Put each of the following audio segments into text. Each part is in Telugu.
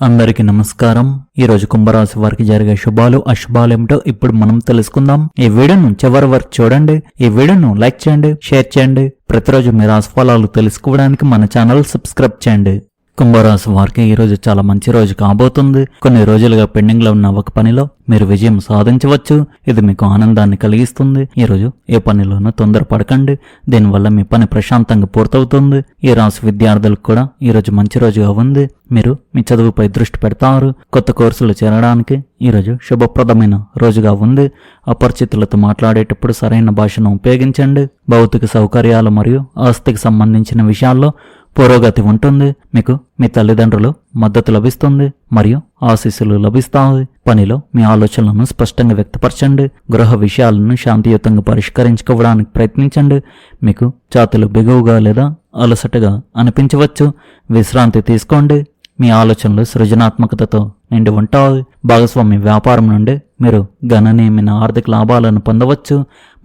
అందరికీ నమస్కారం. ఈ రోజు కుంభరాశి వారికి జరిగే శుభాలు అశుభాలు ఏమిటో ఇప్పుడు మనం తెలుసుకుందాం. ఈ వీడియోను చివరి వరకు చూడండి. ఈ వీడియోను లైక్ చేయండి, షేర్ చేయండి. ప్రతిరోజు మీ రాశి ఫలాలు తెలుసుకోవడానికి మన ఛానల్ సబ్స్క్రైబ్ చేయండి. కుంభరాశి వారికి ఈ రోజు చాలా మంచి రోజు కాబోతుంది. కొన్ని రోజులుగా పెండింగ్ లో ఉన్న ఒక పనిలో మీరు విజయం సాధించవచ్చు. ఇది మీకు ఆనందాన్ని కలిగిస్తుంది. ఈ రోజు ఏ పనిలోనూ తొందరపడకండి. దీనివల్ల మీ పని ప్రశాంతంగా పూర్తవుతుంది. ఈ రాశి విద్యార్థులకు కూడా ఈ రోజు మంచి రోజుగా ఉంది. మీరు మీ చదువుపై దృష్టి పెడతారు. కొత్త కోర్సులు చేరడానికి ఈరోజు శుభప్రదమైన రోజుగా ఉంది. అపరిచితులతో మాట్లాడేటప్పుడు సరైన భాషను ఉపయోగించండి. భౌతిక సౌకర్యాలు మరియు ఆస్తికి సంబంధించిన విషయాల్లో పురోగతి ఉంటుంది. మీకు మీ తల్లిదండ్రులు మద్దతు లభిస్తుంది మరియు ఆశీస్సులు లభిస్తాయి. పనిలో మీ ఆలోచనలను స్పష్టంగా వ్యక్తపరచండి. గృహ విషయాలను శాంతియుతంగా పరిష్కరించుకోవడానికి ప్రయత్నించండి. మీకు ఛాతీలు బిగువుగా లేదా అలసటగా అనిపించవచ్చు. విశ్రాంతి తీసుకోండి. మీ ఆలోచనలు సృజనాత్మకతతో నిండి ఉంటాయి. భాగస్వామి వ్యాపారం నుండి మీరు గణనీయమైన ఆర్థిక లాభాలను పొందవచ్చు.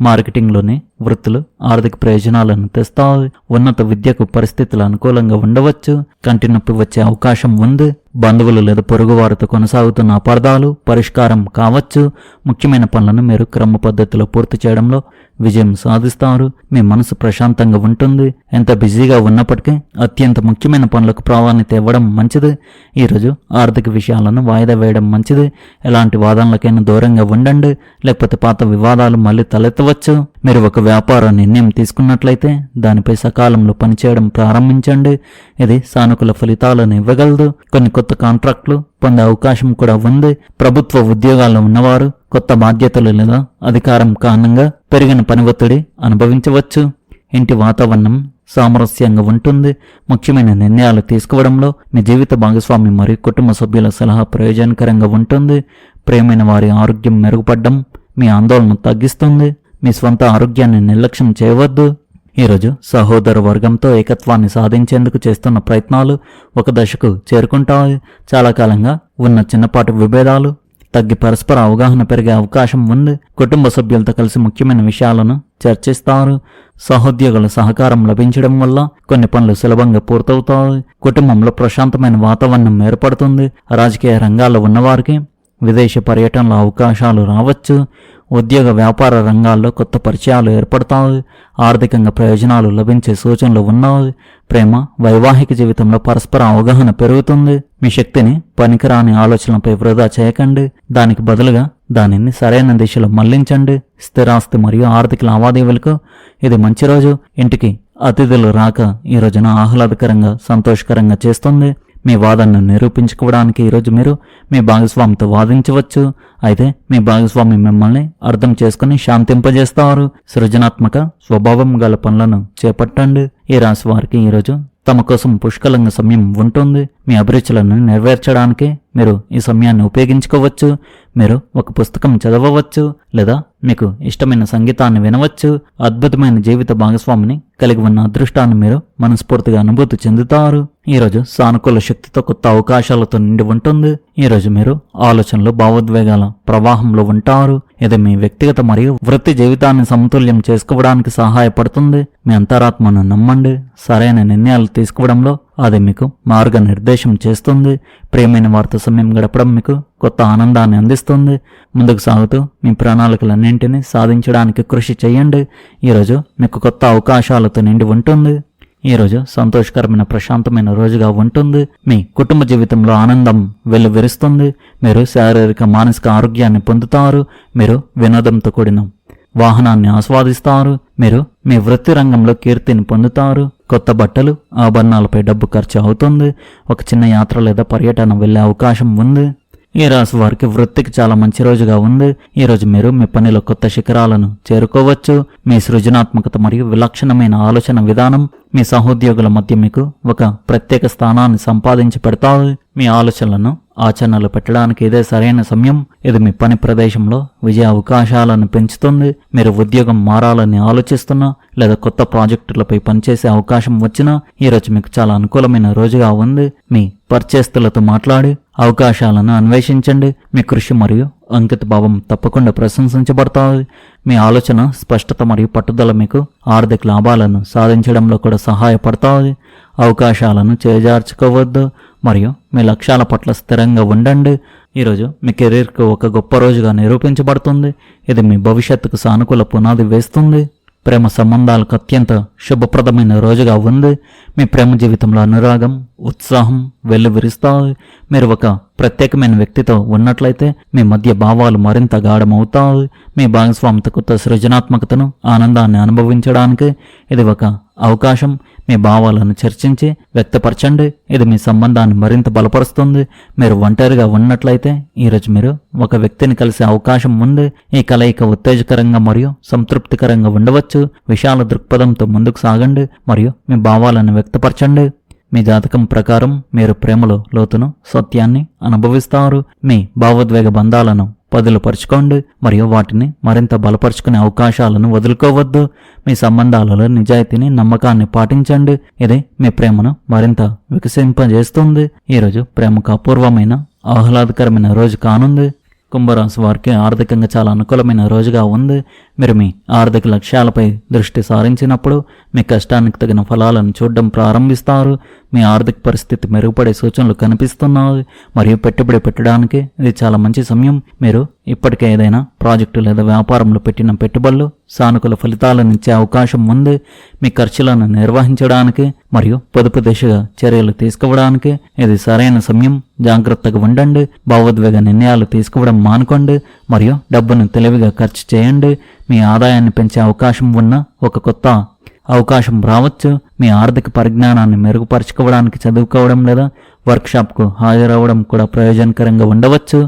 మార్కెటింగ్లోని వృత్తులు ఆర్థిక ప్రయోజనాలను తెస్తాయి. ఉన్నత విద్యకు పరిస్థితులు అనుకూలంగా ఉండవచ్చు. కంటి నొప్పి వచ్చే అవకాశం ఉంది. బంధువులు లేదా పొరుగు వారితో కొనసాగుతున్న అపార్థాలు పరిష్కారం కావచ్చు. ముఖ్యమైన పనులను మీరు క్రమ పద్ధతిలో పూర్తి చేయడంలో విజయం సాధిస్తారు. మీ మనసు ప్రశాంతంగా ఉంటుంది. ఎంత బిజీగా ఉన్నప్పటికీ అత్యంత ముఖ్యమైన పనులకు ప్రాధాన్యత ఇవ్వడం మంచిది. ఈరోజు ఆర్థిక విషయాలను వాయిదా వేయడం మంచిది. ఎలాంటి వాదనలకైనా దూరంగా ఉండండి, లేకపోతే పాత వివాదాలు మళ్ళీ తలెత్తవచ్చు. మీరు ఒక వ్యాపార నిర్ణయం తీసుకున్నట్లయితే దానిపై సకాలంలో పనిచేయడం ప్రారంభించండి. ఇది సానుకూల ఫలితాలను ఇవ్వగలదు. కొన్ని కొత్త కాంట్రాక్టులు పొందే అవకాశం కూడా ఉంది. ప్రభుత్వ ఉద్యోగాల్లో ఉన్నవారు కొత్త బాధ్యతలు లేదా అధికారం కారణంగా పెరిగిన పని ఒత్తిడి అనుభవించవచ్చు. ఇంటి వాతావరణం సామరస్యంగా ఉంటుంది. ముఖ్యమైన నిర్ణయాలు తీసుకోవడంలో మీ జీవిత భాగస్వామి మరియు కుటుంబ సభ్యుల సలహా ప్రయోజనకరంగా ఉంటుంది. ప్రియమైన వారి ఆరోగ్యం మెరుగుపడడం మీ ఆందోళన తగ్గిస్తుంది. మీ స్వంత ఆరోగ్యాన్ని నిర్లక్ష్యం చేయవద్దు. ఈరోజు సహోదర వర్గంతో ఏకత్వాన్ని సాధించేందుకు చేస్తున్న ప్రయత్నాలు ఒక దశకు చేరుకుంటాయి. చాలా కాలంగా ఉన్న చిన్నపాటి విభేదాలు తగ్గి పరస్పర అవగాహన పెరిగే అవకాశం ఉంది. కుటుంబ సభ్యులతో కలిసి ముఖ్యమైన విషయాలను చర్చిస్తారు. సహోద్యోగుల సహకారం లభించడం వల్ల కొన్ని పనులు సులభంగా పూర్తవుతాయి. కుటుంబంలో ప్రశాంతమైన వాతావరణం ఏర్పడుతుంది. రాజకీయ రంగాల్లో ఉన్నవారికి విదేశీ పర్యటనల అవకాశాలు రావచ్చు. ఉద్యోగ వ్యాపార రంగాల్లో కొత్త పరిచయాలు ఏర్పడతాయి. ఆర్థికంగా ప్రయోజనాలు లభించే సూచనలు ఉన్నాయి. ప్రేమ వైవాహిక జీవితంలో పరస్పర అవగాహన పెరుగుతుంది. మీ శక్తిని పనికిరాని ఆలోచనలపై వృధా చేయకండి. దానికి బదులుగా దానిని సరైన దిశలో మళ్లించండి. స్థిరాస్తి మరియు ఆర్థిక లావాదేవీలకు ఇది మంచి రోజు. ఇంటికి అతిథులు రాక ఈ రోజున ఆహ్లాదకరంగా సంతోషకరంగా చేస్తుంది. మీ వాదనను నిరూపించుకోవడానికి ఈరోజు మీరు మీ భాగస్వామితో వాదించవచ్చు. అయితే మీ భాగస్వామి మిమ్మల్ని అర్థం చేసుకుని శాంతింపజేస్తారు. సృజనాత్మక స్వభావం గల పనులను చేపట్టండి. ఈ రాశి వారికి ఈరోజు తమ కోసం పుష్కలంగా సమయం ఉంటుంది. మీ అభిరుచులను నెరవేర్చడానికి మీరు ఈ సమయాన్ని ఉపయోగించుకోవచ్చు. మీరు ఒక పుస్తకం చదవవచ్చు లేదా మీకు ఇష్టమైన సంగీతాన్ని వినవచ్చు. అద్భుతమైన జీవిత భాగస్వామిని కలిగి ఉన్న అదృష్టాన్ని మీరు మనస్ఫూర్తిగా అనుభూతి చెందుతారు. ఈరోజు సానుకూల శక్తితో కొత్త అవకాశాలతో నిండి ఉంటుంది. ఈరోజు మీరు ఆలోచనలు భావోద్వేగాల ప్రవాహంలో ఉంటారు. ఇది మీ వ్యక్తిగత మరియు వృత్తి జీవితాన్ని సమతుల్యం చేసుకోవడానికి సహాయపడుతుంది. మీ అంతరాత్మను నమ్మండి. సరైన నిర్ణయాలు తీసుకోవడంలో అది మీకు మార్గనిర్దేశం చేస్తుంది. ప్రియమైన వారితో సమయం గడపడం మీకు కొత్త ఆనందాన్ని అందిస్తుంది. ముందుకు సాగుతూ మీ ప్రణాళికలన్నింటినీ సాధించడానికి కృషి చేయండి. ఈరోజు మీకు కొత్త అవకాశాలతో నిండి ఉంటుంది. ఈరోజు సంతోషకరమైన ప్రశాంతమైన రోజుగా ఉంటుంది. మీ కుటుంబ జీవితంలో ఆనందం వెల్లువిరుస్తుంది. మీరు శారీరక మానసిక ఆరోగ్యాన్ని పొందుతారు. మీరు వినోదంతో కూడిన వాహనాన్ని ఆస్వాదిస్తారు. మీరు మీ వృత్తి రంగంలో కీర్తిని పొందుతారు. కొత్త బట్టలు ఆభరణాలపై డబ్బు ఖర్చు అవుతుంది. ఒక చిన్న యాత్ర లేదా పర్యటన వెళ్లే అవకాశం ఉంది. ఈ రాశి వారికి వృత్తికి చాలా మంచి రోజుగా ఉంది. ఈరోజు మీరు మీ పనిలో కొత్త శిఖరాలను చేరుకోవచ్చు. మీ సృజనాత్మకత మరియు విలక్షణమైన ఆలోచన విధానం మీ సహోద్యోగుల మధ్య మీకు ఒక ప్రత్యేక స్థానాన్ని సంపాదించి పెడతాయి. మీ ఆలోచనలను ఆచరణలు పెట్టడానికి ఇదే సరైన సమయం. ఇది మీ పని ప్రదేశంలో విజయ అవకాశాలను పెంచుతుంది. మీరు ఉద్యోగం మారాలని ఆలోచిస్తున్నా లేదా కొత్త ప్రాజెక్టులపై పనిచేసే అవకాశం వచ్చినా ఈరోజు మీకు చాలా అనుకూలమైన రోజుగా ఉంది. మీ పరిచయస్తులతో మాట్లాడి అవకాశాలను అన్వేషించండి. మీ కృషి మరియు అంకిత భావం తప్పకుండా ప్రశంసించబడతాయి. మీ ఆలోచన స్పష్టత మరియు పట్టుదల మీకు ఆర్థిక లాభాలను సాధించడంలో కూడా సహాయపడతాయి. అవకాశాలను చేజార్చుకోవద్దు మరియు మీ లక్ష్యాల పట్ల స్థిరంగా ఉండండి. ఈరోజు మీ కెరీర్కు ఒక గొప్ప రోజుగా నిరూపించబడుతుంది. ఇది మీ భవిష్యత్తుకు సానుకూల పునాది వేస్తుంది. ప్రేమ సంబంధాలకు అత్యంత శుభప్రదమైన రోజుగా ఉంది. మీ ప్రేమ జీవితంలో అనురాగం, ఉత్సాహం వెల్లువిరుస్తాయి. మీరు ఒక ప్రత్యేకమైన వ్యక్తితో ఉన్నట్లయితే మీ మధ్య భావాలు మరింత గాఢమవుతాయి. మీ భాగస్వామితో కొత్త సృజనాత్మకతను, ఆనందాన్ని అనుభవించడానికి ఇది ఒక అవకాశం. మీ భావాలను చర్చించి వ్యక్తపరచండి. ఇది మీ సంబంధాన్ని మరింత బలపరుస్తుంది. మీరు ఒంటరిగా ఉన్నట్లయితే ఈరోజు మీరు ఒక వ్యక్తిని కలిసే అవకాశం ఉంది. ఈ కలయిక ఉత్తేజకరంగా మరియు సంతృప్తికరంగా ఉండవచ్చు. విశాల దృక్పథంతో ముందుకు సాగండి మరియు మీ భావాలను వ్యక్తపరచండి. మీ జాతకం ప్రకారం మీరు ప్రేమలో లోతును, సత్యాన్ని అనుభవిస్తారు. మీ భావోద్వేగ బంధాలను పదులుపరుచుకోండి మరియు వాటిని మరింత బలపరుచుకునే అవకాశాలను వదులుకోవద్దు. మీ సంబంధాలలో నిజాయితీని, నమ్మకాన్ని పాటించండి. ఇది మీ ప్రేమను మరింత వికసింపజేస్తుంది. ఈరోజు ప్రేమకు అపూర్వమైన, ఆహ్లాదకరమైన రోజు కానుంది. కుంభరాశి వారికి ఆర్థికంగా చాలా అనుకూలమైన రోజుగా ఉంది. మీరు మీ ఆర్థిక లక్ష్యాలపై దృష్టి సారించినప్పుడు మీ కష్టానికి తగిన ఫలాలను చూడడం ప్రారంభిస్తారు. మీ ఆర్థిక పరిస్థితి మెరుగుపడే సూచనలు కనిపిస్తున్నాయి మరియు పెట్టుబడి పెట్టడానికి ఇది చాలా మంచి సమయం. మీరు ఇప్పటికే ఏదైనా ప్రాజెక్టు లేదా వ్యాపారంలో పెట్టిన పెట్టుబడులు సానుకూల ఫలితాలను ఇచ్చే అవకాశం ఉంది. మీ ఖర్చులను నిర్వహించడానికి మరియు పొదుపు దిశగా చర్యలు తీసుకోవడానికి ఇది సరైన సమయం. జాగ్రత్తగా ఉండండి. భావోద్వేగ నిర్ణయాలు తీసుకోవడం మానుకోండి మరియు డబ్బును తెలివిగా ఖర్చు చేయండి. మీ ఆదాయాన్ని పెంచే అవకాశం ఉన్న ఒక కొత్త అవకాశం రావచ్చు. మీ ఆర్థిక పరిజ్ఞానాన్ని మెరుగుపరచుకోవడానికి చదువుకోవడం లేదా వర్క్షాప్కు హాజరవ్వడం కూడా ప్రయోజనకరంగా ఉండవచ్చు.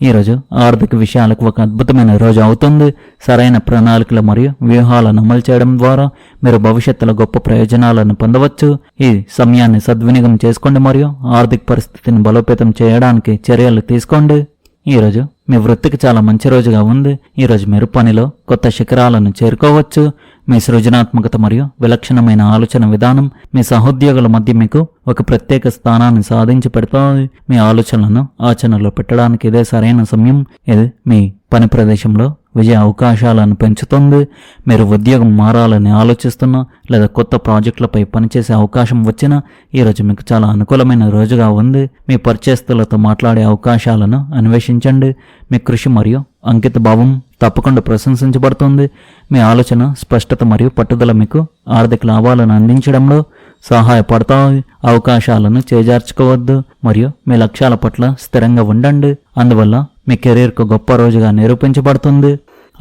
ఈరోజు ఆర్థిక విషయాలకు ఒక అద్భుతమైన రోజు అవుతుంది. సరైన ప్రణాళికలు మరియు వ్యూహాలను అమలు చేయడం ద్వారా మీరు భవిష్యత్తులో గొప్ప ప్రయోజనాలను పొందవచ్చు. ఈ సమయాన్ని సద్వినియోగం చేసుకోండి మరియు ఆర్థిక పరిస్థితిని బలోపేతం చేయడానికి చర్యలు తీసుకోండి. ఈరోజు మీ వృత్తికి చాలా మంచి రోజుగా ఉంది. ఈరోజు మీరు పనిలో కొత్త శిఖరాలను చేరుకోవచ్చు. మీ సృజనాత్మకత మరియు విలక్షణమైన ఆలోచన విధానం మీ సహోద్యోగుల మధ్య మీకు ఒక ప్రత్యేక స్థానాన్ని సాధించి పెడతాయి. మీ ఆలోచనలను ఆచరణలో పెట్టడానికి ఇదే సరైన సమయం. ఇది మీ పని ప్రదేశంలో విజయ అవకాశాలను పెంచుతుంది. మీరు ఉద్యోగం మారాలని ఆలోచిస్తున్నా లేదా కొత్త ప్రాజెక్టులపై పనిచేసే అవకాశం వచ్చినా ఈరోజు మీకు చాలా అనుకూలమైన రోజుగా ఉంది. మీ పరిచయస్తులతో మాట్లాడే అవకాశాలను అన్వేషించండి. మీ కృషి మరియు అంకిత భావం తప్పకుండా ప్రశంసించబడుతుంది. మీ ఆలోచన, స్పష్టత మరియు పట్టుదల మీకు ఆర్థిక లాభాలను అందించడంలో సహాయపడతాయి. అవకాశాలను చేజార్చుకోవద్దు మరియు మీ లక్ష్యాల పట్ల స్థిరంగా ఉండండి. అందువల్ల మీ కెరీర్కు గొప్ప రోజుగా నిరూపించబడుతుంది.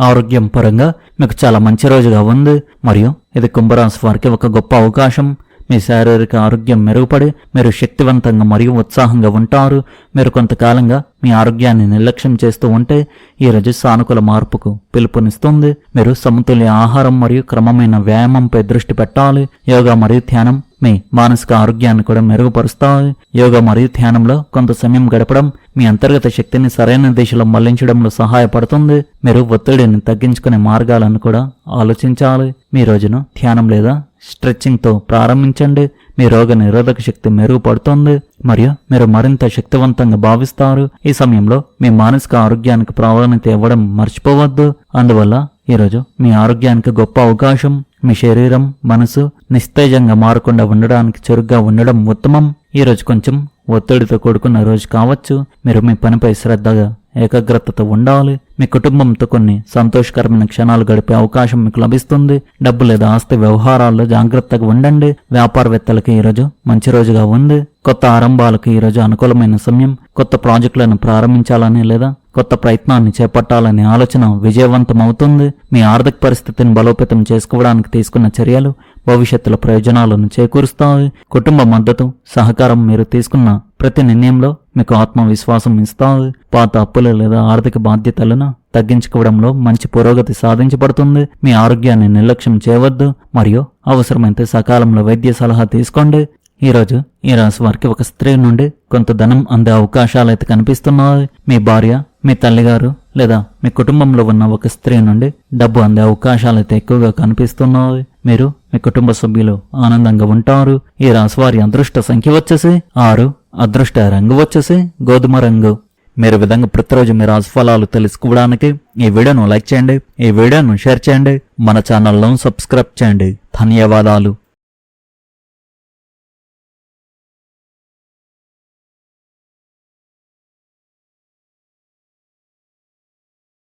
ఆరోగ్యం పరంగా మీకు చాలా మంచి రోజుగా ఉంది మరియు ఇది కుంభరాశి వారికి ఒక గొప్ప అవకాశం. మీ శారీరక ఆరోగ్యం మెరుగుపడి మీరు శక్తివంతంగా మరియు ఉత్సాహంగా ఉంటారు. మీరు కొంతకాలంగా మీ ఆరోగ్యాన్ని నిర్లక్ష్యం చేస్తూ ఉంటే ఈరోజు సానుకూల మార్పుకు పిలుపునిస్తుంది. మీరు సమతుల్య ఆహారం మరియు క్రమమైన వ్యాయామంపై దృష్టి పెట్టాలి. యోగా మరియు ధ్యానం మీ మానసిక ఆరోగ్యాన్ని కూడా మెరుగుపరుస్తాయి. యోగా మరియు ధ్యానంలో కొంత సమయం గడపడం మీ అంతర్గత శక్తిని సరైన దిశలో మళ్లించడంలో సహాయపడుతుంది. మీరు ఒత్తిడిని తగ్గించుకునే మార్గాలను కూడా ఆలోచించాలి. మీ రోజును ధ్యానం లేదా స్ట్రెచ్చింగ్తో ప్రారంభించండి. మీ రోగ నిరోధక శక్తి మెరుగుపడుతుంది మరియు మీరు మరింత శక్తివంతంగా భావిస్తారు. ఈ సమయంలో మీ మానసిక ఆరోగ్యానికి ప్రాధాన్యత ఇవ్వడం మర్చిపోవద్దు. అందువల్ల ఈరోజు మీ ఆరోగ్యానికి గొప్ప అవకాశం. మీ శరీరం, మనసు నిస్తేజంగా మారకుండా ఉండడానికి చురుగ్గా ఉండడం ఉత్తమం. ఈరోజు కొంచెం ఒత్తిడితో కూడుకున్న రోజు కావచ్చు. మీరు మీ పనిపై శ్రద్ధగా, ఏకాగ్రతతో ఉండాలి. మీ కుటుంబంతో కొన్ని సంతోషకరమైన క్షణాలు గడిపే అవకాశం మీకు లభిస్తుంది. డబ్బు లేదా ఆస్తి వ్యవహారాల్లో జాగ్రత్తగా ఉండండి. వ్యాపారవేత్తలకు ఈరోజు మంచి రోజుగా ఉంది. కొత్త ఆరంభాలకు ఈరోజు అనుకూలమైన సమయం. కొత్త ప్రాజెక్టులను ప్రారంభించాలని లేదా కొత్త ప్రయత్నాన్ని చేపట్టాలనే ఆలోచన విజయవంతమవుతుంది. మీ ఆర్థిక పరిస్థితిని బలోపేతం చేసుకోవడానికి తీసుకున్న చర్యలు భవిష్యత్తులో ప్రయోజనాలను చేకూరుస్తాయి. కుటుంబ మద్దతు, సహకారం మీరు తీసుకున్న ప్రతి నిర్ణయంలో మీకు ఆత్మవిశ్వాసం ఇస్తాయి. పాత అప్పులు లేదా ఆర్థిక బాధ్యతలను తగ్గించుకోవడంలో మంచి పురోగతి సాధించబడుతుంది. మీ ఆరోగ్యాన్ని నిర్లక్ష్యం చేయవద్దు మరియు అవసరమైతే సకాలంలో వైద్య సలహా తీసుకోండి. ఈరోజు ఈ రాశి వారికి ఒక స్త్రీ నుండి కొంత ధనం అందే అవకాశాలైతే కనిపిస్తున్నాయి. మీ భార్య, మీ తల్లిగారు లేదా మీ కుటుంబంలో ఉన్న ఒక స్త్రీ నుండి డబ్బు అందే అవకాశాలైతే ఎక్కువగా కనిపిస్తున్నాయి. మీరు మీ కుటుంబ సభ్యులు ఆనందంగా ఉంటారు. ఈ రాశి వారి అదృష్ట సంఖ్య వచ్చేసి 6. అదృష్ట రంగు వచ్చేసి గోధుమ రంగు. మీరు విధంగా ప్రతిరోజు మీ రాశి ఫలాలు తెలుసుకోవడానికి ఈ వీడియోను లైక్ చేయండి, ఈ వీడియోను షేర్ చేయండి, మన ఛానల్ను సబ్స్క్రైబ్ చేయండి. ధన్యవాదాలు.